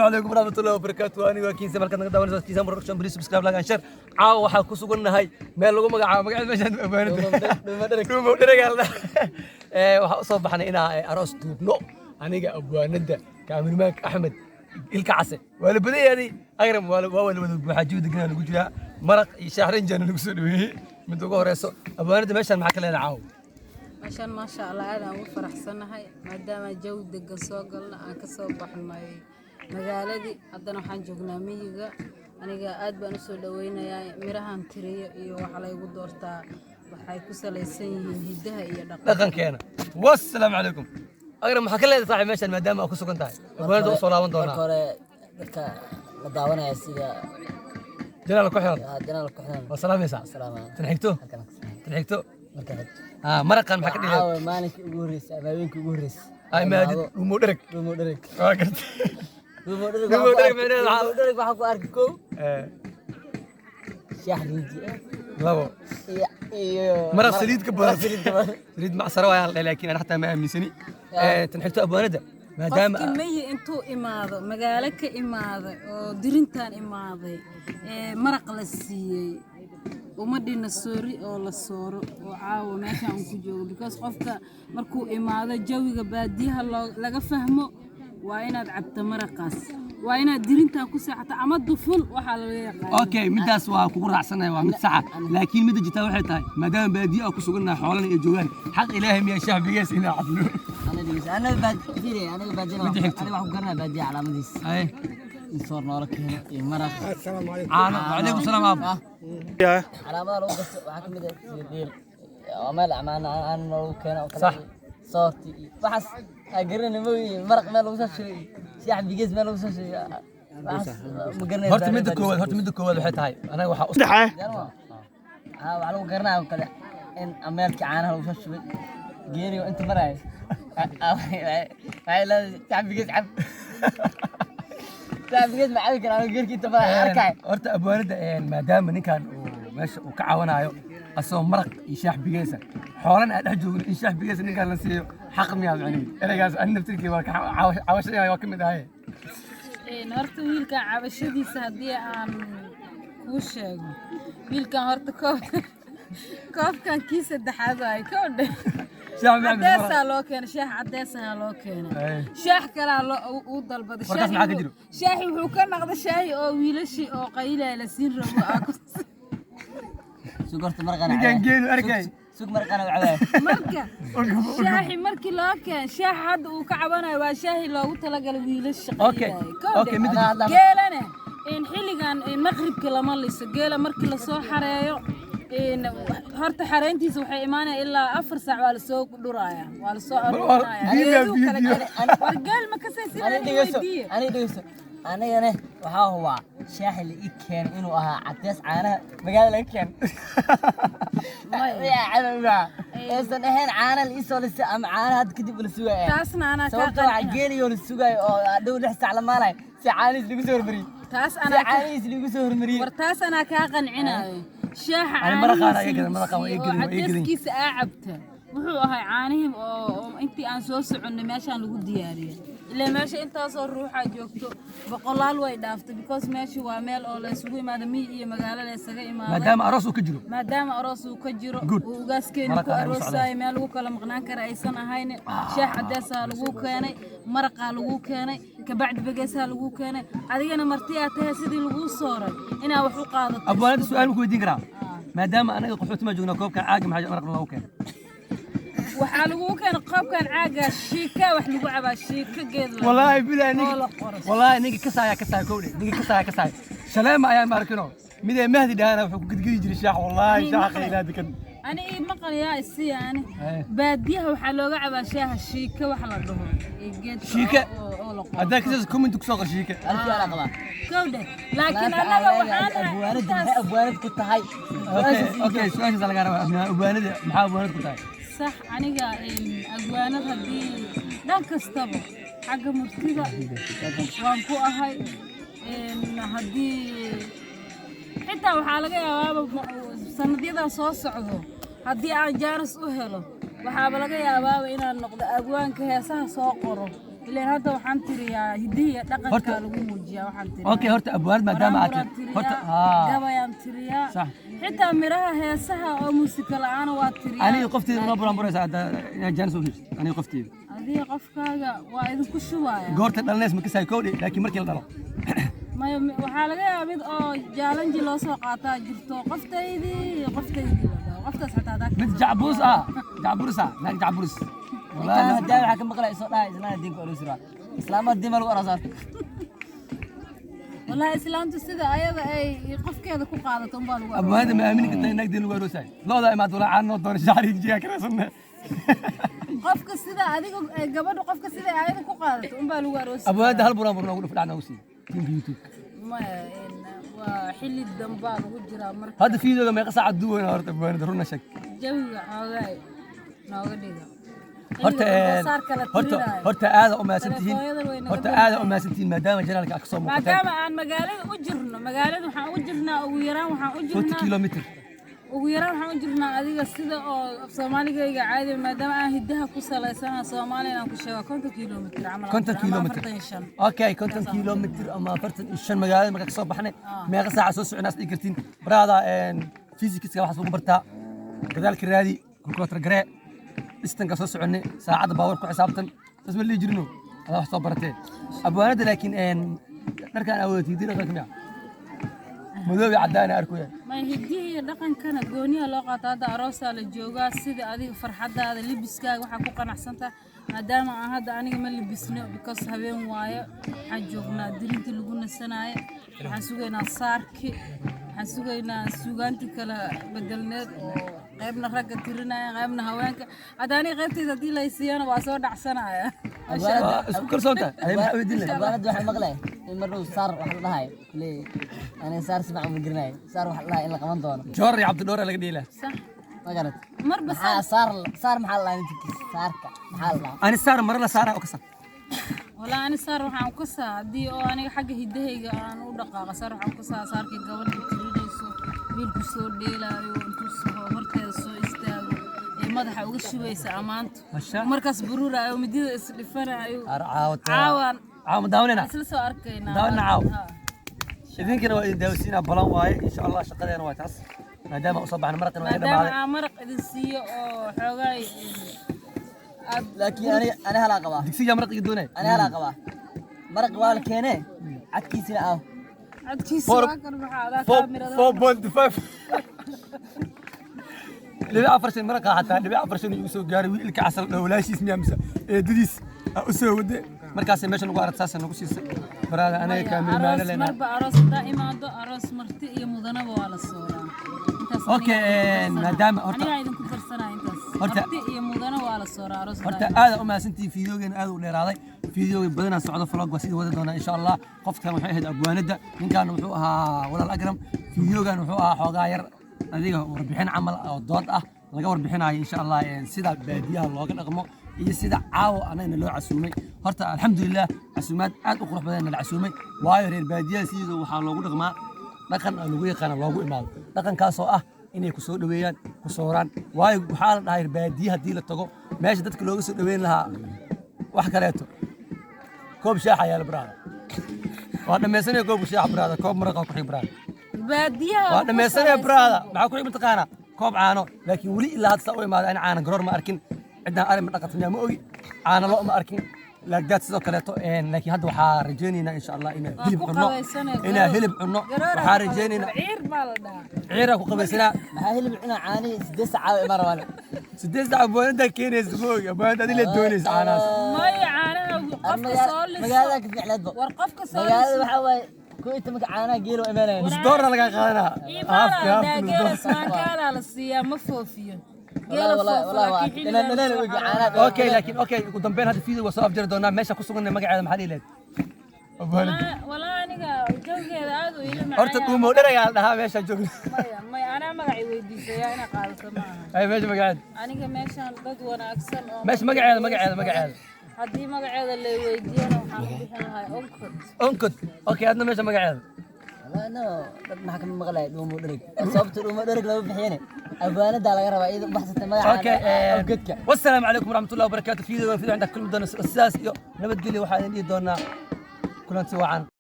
عليكم ورحمة الله وبركاته. أنا وكين سمر كنا داون كيسان بركشان بريس سبسكرايب لايك شير عاو waxaa ku sugannahay meel lagu magacaabo meeshan waxaa soo baxnay inaa aroos duubno aniga abwaanada kaamilmaak Axmed ilka case wala badeeyay agram wala waxa jiwdigan lagu jiraa maraq iyo shahrin jana lagu soo dhaweeyay mid ugu horeyso abwaanada meeshan maxaa kale caaw meeshan ma sha Allah aad aan ugu faraxsanahay maadaama jawi degan soo galna aan ka soo baxnay magaaladii haddana waxaan joognaa miyiga aniga aad baan u soo dhaweynayaa mirahan tiriyo iyo waxa la igu doortaa waxay ku salaysan yihiin hidaha iyo dhaqankeena wassalaamu calaykum agram maxaa kale saaxiib meeshan maadaama aad ku sugan tahay abwaanada u soo laaban doonaa hore dadka la daawanaya sida jalaal ku xiran wasalaam tanxigto maraqan maxaa ka dhigay maalinka ugu horeysay ama habeenka ugu horeysay ay maadid umu dhereg waa gartay Dumo-dereg waxaa ku arki kow shaah rinji labo iyo maraq saliid ka badan saliid macsaro ayaan laakiin aan xataa ma aaminsani tanxigto abwaanada maadaama qofkii meeyi intuu imaado magaalo ka imaaday oo dirintaan imaaday maraq la siiyay uma dhina soori oo la sooro oo caawa meesha aan ku joogo because qofka markuu imaado jawiga baadiyaha laga fahmo waa inaad cabto maraqaas waa inaad dirintaan ku seexato ama duful waxa la yaqaan okay midaas waa kugu raacsanahay waa mid sax laakiin mid jirta waxay tahay maadaama baadiyaha ku sugannahay xoolaha iyo joogan xaq ilaahay miya shacbigiisa inaa cabno أنا بعدين أنا بحكي قرنا بعدين علامتيس أي نصور نورك هنا مرة السلام عليكم وعليكم السلام أبا علامة لو بس وحكي مدة دير عمل عملنا أنا لو كنا صح صوتي بحس قرنا موي مرق ما لو شيء شعب بيجز ما لو شيء هرت مدة كواد وحيت هاي أنا وح وعلو قرنا وكذا إن أمريكا عانها لو شيء جيري وأنت مراي هاي لا تعب بيجز عب تعب بيجز معاك أنا غيرك أنت ما أركع هرت أبواندا ما دام إن كان ماشي وكعونا يو أصلا مرق يشاح بيجزا حوالنا أحجو يشاح بيجزا إن كان نسيه حق مياه يعني أنا جالس أنا بتركي واك عاوش يا واكم ده هاي هرت ويلك عبشدي سهدي عن وشاق ويلك هرت كوف كان كيس الدحاذاي كود عدسة لو كان شاح عدسة لو كان شاح كلا لو وضل بد شاحي وحو كان نقد شاحي أو ويلشي أو قيلة لسين ربو أكو سكرت مرقنا كان جيل أركي سوق مرقنا وعباية مركا شاحي مركي لو كان شاح حد وكعبنا وشاحي لو تلقى ويلش أوكي قيلنا إن حلي كان مغرب كلا ماليس قيلة مركي لصو حرايو إن هرت حرينتي سوحي إيمانة إلا 4 ساعة على السوق درايا وعلى السوق رجال ما كسر أنا ديسو أنا وهو شاح اللي كان إنه عدس عنا مقال لك كان يا عالم إذا نحن عنا الإيسو لسه أم عنا هاد كتب السواق تاسنا أنا سويت عجيني والسواق دول لسه على مالاي سعانيس اللي بيسور مري تاس أنا سعانيس اللي بيسور مري ورتاس أنا كاغن عنا شاح عانيس كيس أعبته wuxuu ahay caanihim oo intii aan soo soconay meeshaan lagu diyaariyay ilaa meesha intaas oo ruuxa joogto boqolaal way dhaaftay because meesha waa meel oo la isugu yimaado miyi iyo magaalo la isaga imaado maadaama aroos uu ka jiro uu gaaskeena ku aroosay meel lagu kala maqnaan kara aysan ahayn shaah cadees lagu keenay maraqa lagu keenay ka bacdi bageesa lagu keenay adigana martiyaa tahay sidii lagu sooray inaa wax u qaadato abwaanada su'aal ku weydiin karaa maadaama anaga qaxooti ma joogno koobka caaga maxaa maraq lagu keenay waxaa lagu keenay qoobkan caaga shiika wax lagu cabaa shiika geed wallahi bilaa ninka ka saaya kowde ninka ka saaya shaleema ayaan markino mid ay mahdi dhaana wuxuu ku gudgudi jiray shaax wallahi shaax qeylaad kan ani maqal yaa isiyaan baadiyaha waxa looga cabaa shaaha shiika wax la dhaho geed shiika hadda kiis comment ku soo qor shiika alki ala qaba kowde laakiin anaga waxaan abwaanad ku tahay okay su'aasha laga rabaa abwaanada maxaa abwaanad ku tahay صح aniga agwaanad hadii dhan kastaba xagga murtida waan ku ahay hadii xitaa waxaa laga yaabaa sanadyada soo socdo hadii aan jaaris u helo waxaaba laga yaabaa inaan noqdo agwaanka heesaha soo qoro ileen hadda waxaan tiriyaa hidiya dhaqanka lagu muujiyaa waxaan tiriyaa okay horta abwaanad maadaama aad horta gabayaan tiriyaa صح xitaa miraha heesaha oo muusika la'aan waa tiriyaa aniga qofteeda ma buran buraysa inaan jaanis u heshto aniga qofteeda adiga qofkaaga waa idinku shubaya goorta dhalneys ma kasay koodhi laakiin markii la dhalo maya waxaa laga yaabaa mid oo jaalanji loo soo qaataa jirto qoftaydii qoftaas xataa hadaa mid jacbuus naag jacbuus والله هداي waxaa ka maqlay soo dhahay islaamada diinka oo sira islaamada diin lagu arasaar والله islaamtu sida ayada ay qofkeeda ku qaadato baan ugu abwaanada ma aamini kartaa naag diin lagu aroosay looda imaad wala aan noo doon shahri jiya karasana qofka sida adiga gabadhu qofka sida ayada ku qaadato baan lagu aroosay abwaanada hal buran ugu dhufdhacna u sii tiimka youtube ma waa xilli dambaa lagu jiraa marka hadda fiidooga meeqa saacad duwana horta abwaanada runa shak jawiga xoogay nooga dhiga horta aad u maasantihiin maadaama janaalka ka soo muuqateen maadaama aan magaalada u jirno magaalada waxaan u jirnaa ugu yaraan waxaan u jirnaa 40 kilomitir ugu yaraan waxaan u jirnaa adiga sida oo Soomaaliga caadi maadaama aan hidaha ku salaysana Soomaaliya aan ku sheego 50 kilomitir camal 50 kilomitir okay 50 kilomitir ama 45 magaalada marka ka soo baxnay meeqa saac soo soconaas dhigirtiin brada physics-ka waxa soo bartaa dadaalka raadi calculator garee istanka soo soconay saacada baawar ku xisaabtan tasma li jirno ala wax soo baratay abwaanada laakiin markaan awoodii dhaqanka miya madoobi cadaan arkuya ma hidiya dhaqankana gooniya loo qaataa hadda aroosa la joogaa sida adiga farxadaada libiskaaga waxa ku qanacsanta maadaama aan hadda aniga ma libisno because habeen waayo waxaan joognaa dirintii lagu nasanaayo waxaan sugaynaa saarki waxaan sugaynaa suugaanti kala bedelneed oo qaybna ragga tirinaya qaybna haweenka haddaani qaybtayda haddii la siiyana waa soo dhacsanaya isku kalsoonta ayay weydiin lahayd abwaanada waxay maqlay in maruu saar wax la dhahay kale ana saar si fiican u garanay saar wax la dhahay in la qaban doono joor iyo cabdi dhoore laga dhiilaa sax ma garad marba saar maxaa la dhahay saarka maxaa la dhahay ani saar mar la saara oo ka saar والله أنا صار وحنا كسا دي أو أنا حاجة هديه أنا ودقة صار وحنا كسا صار كي قبل بتريسو بيل كسور ديلا يونتوس مركز سو استاغ ماذا حاول شوي سامانت مركز برورة أو مدينة إسلفنا أيو عاون داوننا سلسو أركينا داوننا عاون إذن كنا داوسينا بلان واي إن شاء الله شقدنا واي تاس ما دام أصبحنا مرق ما دام مرق إذن سيو حوجاي لكن أنا هلا قباه دكسية مرق يدونه أنا هلا قباه مرق قبال كينه عدكيسنا أو عدكيس واكر بحالة كاميرا 4.5 اللي عفرشن مرقة حتى اللي عفرشن يوسف جاري ويلك عسل ولا شيء اسمه أمس دديس أسود مركز ماشان وقارة أساسا نقصي برا أنا كامل ما لنا مربى أراس دائما دو أراس مرتي مدنة وعلى الصورة أوكي مدام أنا عايزين كفر سنة أنت مرتي مدنة وعلى الصورة أراس هذا أم سنتي فيديو جن هذا ولا راضي فيديو بدنا صعود فلوق وسيد ودنا إن شاء الله قف كان وحيد أبوانده إن كان وحوها ولا الأقرم فيديو كان وحوها حقاير هذيك وربحين عمل أو ضاد laga warbixinayo insha Allah sida baadiyaha looga dhaqmo iyo sida caawo anayna loo casuumay horta alxamdulillah casuumaad aad u qurux badan la casuumay waayo reer baadiyaha sidoo waxa loogu dhaqmaa dhaqan aan lagu yaqaan loogu imaado dhaqankaas oo ah inay ku soo dhaweeyaan ku sooraan waayo waxa la dhahay baadiyaha hadii la tago meesha dadka looga soo dhaweyn lahaa wax kaleeto koob shaax ayaa la baraada waa dhameysanayo koob shaax baraada koob maraqa ku xig baraada baadiyaha waa dhameysanayo baraada maxaa ku xig mataqaana كوب عانو لكن ولي إلا هذا سوي ما أنا عانو قرار ما أركن عندنا أنا من نقطة ما أوي عانو لا ما أركن لقيت سو كلاتو لكن هذا وحارجينينا إن شاء الله إنه هلب عنو إنه هلب عنو وحارجينينا عير بالدا عير أكو قبسنا ما هلب عنا عاني 6 ساعات مرة ولا 6 ساعات بويندا كينيس بوي بويندا دي لدونيس عاناس ما يعانا قفك صولي مقالك في علاد ورقفك صولي مقالك وحوي كويت مقعانا جيرو إيمانين مش دور لك قانا إيمانا جيرو سمان كالا للسيا مفوفيو اوكي لكن اوكي قدام بين هذا الفيديو وصاف جرى دونا ماشي كسوقنا مقعد ما حد يلاد والله أنا جوجي هذا ويلي horta uu moodara yaa dhahaa meesha joogna ما أنا magacay weydiisay أنا qaadato ma ay meesha magaceed aniga meeshan dad wanaagsan oo meesha magaceeda haddii magaceeda la weydiiyana waxaan u bixin lahaa onkod onkod okay adna meesha magaceeda والله انه dad maxaa ka maqlay dhuumo dherig sababta dhuumo dherig lagu bixiyeen abwaanada laga rabaa iyada baxsata magaca اوكي والسلام عليكم ورحمه الله وبركاته. فيديو عندك كل مدن اساس نبت قلي waxaan idin doonaa kulanti wacan.